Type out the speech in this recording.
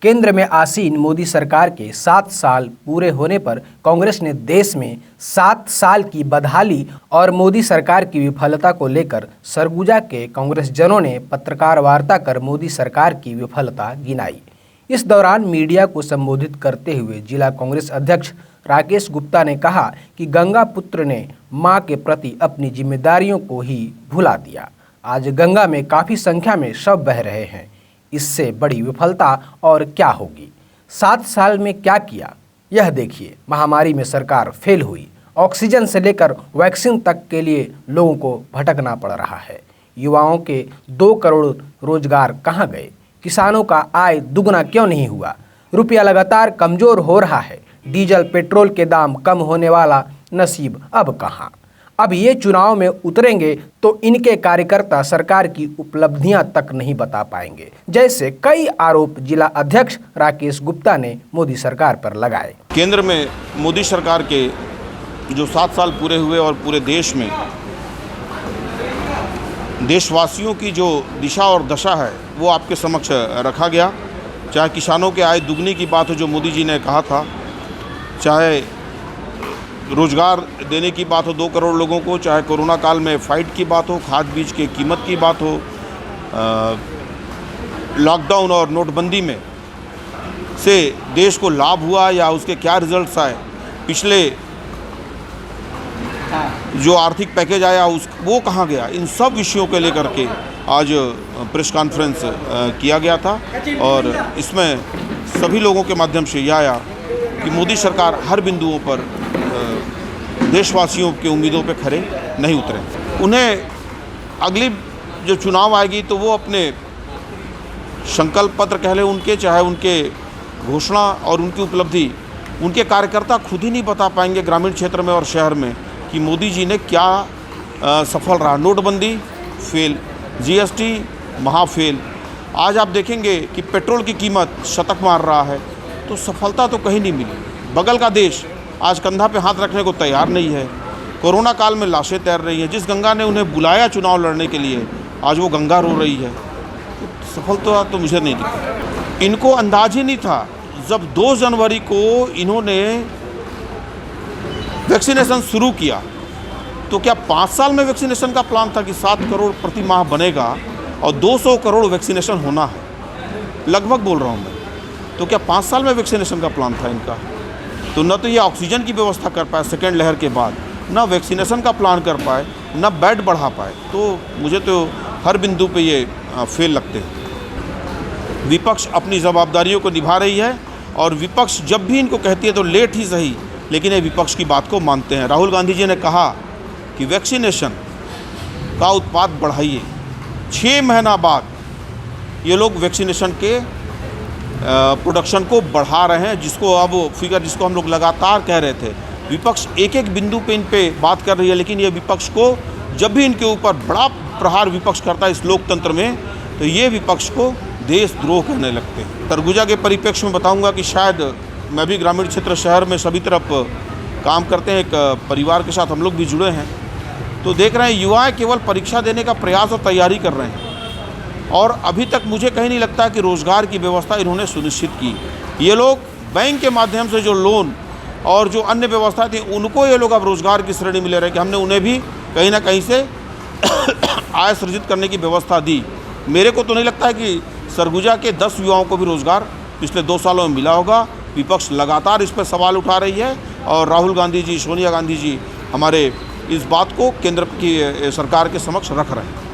केंद्र में आसीन मोदी सरकार के 7 साल पूरे होने पर कांग्रेस ने देश में 7 साल की बदहाली और मोदी सरकार की विफलता को लेकर सरगुजा के कांग्रेसजनों ने पत्रकार वार्ता कर मोदी सरकार की विफलता गिनाई। इस दौरान मीडिया को संबोधित करते हुए जिला कांग्रेस अध्यक्ष राकेश गुप्ता ने कहा कि गंगा पुत्र ने मां के प्रति अपनी जिम्मेदारियों को ही भुला दिया। आज गंगा में काफ़ी संख्या में शव बह रहे हैं। इससे बड़ी विफलता और क्या होगी। 7 साल में क्या किया यह देखिए। महामारी में सरकार फेल हुई। ऑक्सीजन से लेकर वैक्सीन तक के लिए लोगों को भटकना पड़ रहा है। युवाओं के 2 करोड़ रोजगार कहाँ गए? किसानों का आय दुगना क्यों नहीं हुआ? रुपया लगातार कमज़ोर हो रहा है। डीजल पेट्रोल के दाम कम होने वाला नसीब अब कहाँ? अब ये चुनाव में उतरेंगे तो इनके कार्यकर्ता सरकार की उपलब्धियां तक नहीं बता पाएंगे, जैसे कई आरोप जिला अध्यक्ष राकेश गुप्ता ने मोदी सरकार पर लगाए। केंद्र में मोदी सरकार के जो 7 साल पूरे हुए और पूरे देश में देशवासियों की जो दिशा और दशा है वो आपके समक्ष रखा गया। चाहे किसानों के आय दुगनी की बात हो जो मोदी जी ने कहा था, चाहे रोज़गार देने की बात हो 2 करोड़ लोगों को, चाहे कोरोना काल में फ़ाइट की बात हो, खाद बीज की कीमत की बात हो, लॉकडाउन और नोटबंदी में से देश को लाभ हुआ या उसके क्या रिजल्ट्स आए, पिछले जो आर्थिक पैकेज आया वो कहाँ गया, इन सब विषयों को लेकर के आज प्रेस कॉन्फ्रेंस किया गया था। और इसमें सभी लोगों के माध्यम से यह आया कि मोदी सरकार हर बिंदुओं पर देशवासियों की उम्मीदों पे खरे नहीं उतरे। उन्हें अगली जो चुनाव आएगी तो वो अपने संकल्प पत्र कह लें उनके, चाहे उनके घोषणा और उनकी उपलब्धि, उनके कार्यकर्ता खुद ही नहीं बता पाएंगे ग्रामीण क्षेत्र में और शहर में कि मोदी जी ने क्या सफल रहा। नोटबंदी फेल, जीएसटी महाफेल। आज आप देखेंगे कि पेट्रोल की कीमत शतक मार रहा है, तो सफलता तो कहीं नहीं मिली। बगल का देश आज कंधा पे हाथ रखने को तैयार नहीं है। कोरोना काल में लाशें तैर रही हैं। जिस गंगा ने उन्हें बुलाया चुनाव लड़ने के लिए, आज वो गंगा रो रही है। सफलता तो मुझे नहीं दिखी। इनको अंदाज ही नहीं था जब 2 जनवरी को इन्होंने वैक्सीनेशन शुरू किया तो क्या 5 साल में वैक्सीनेशन का प्लान था कि 7 करोड़ प्रति माह बनेगा और 200 करोड़ वैक्सीनेशन होना है, लगभग बोल रहा हूँ मैं। तो क्या 5 साल में वैक्सीनेशन का प्लान था इनका? तो न तो ये ऑक्सीजन की व्यवस्था कर पाए सेकेंड लहर के बाद, न वैक्सीनेशन का प्लान कर पाए, न बेड बढ़ा पाए। तो मुझे तो हर बिंदु पे ये फेल लगते हैं। विपक्ष अपनी जवाबदारियों को निभा रही है और विपक्ष जब भी इनको कहती है तो लेट ही सही, लेकिन ये विपक्ष की बात को मानते हैं। राहुल गांधी जी ने कहा कि वैक्सीनेशन का उत्पाद बढ़ाइए। 6 महीना बाद ये लोग वैक्सीनेशन के प्रोडक्शन को बढ़ा रहे हैं, जिसको अब फिगर जिसको हम लोग लगातार कह रहे थे। विपक्ष एक बिंदु पे इन पे बात कर रही है, लेकिन ये विपक्ष को जब भी इनके ऊपर बड़ा प्रहार विपक्ष करता है इस लोकतंत्र में, तो ये विपक्ष को देशद्रोह करने लगते हैं। सरगुजा के परिप्रेक्ष्य में बताऊंगा कि शायद मैं भी ग्रामीण क्षेत्र शहर में सभी तरफ काम करते हैं, एक परिवार के साथ हम लोग भी जुड़े हैं। तो देख रहे हैं युवा केवल परीक्षा देने का प्रयास और तैयारी कर रहे हैं और अभी तक मुझे कहीं नहीं लगता कि रोज़गार की व्यवस्था इन्होंने सुनिश्चित की। ये लोग बैंक के माध्यम से जो लोन और जो अन्य व्यवस्था थी उनको ये लोग अब रोज़गार की श्रेणी में ले रहे हैं कि हमने उन्हें भी कहीं ना कहीं से आय सृजित करने की व्यवस्था दी। मेरे को तो नहीं लगता है कि सरगुजा के 10 युवाओं को भी रोज़गार पिछले 2 सालों में मिला होगा। विपक्ष लगातार इस पर सवाल उठा रही है और राहुल गांधी जी, सोनिया गांधी जी हमारे इस बात को केंद्र की सरकार के समक्ष रख रहे हैं।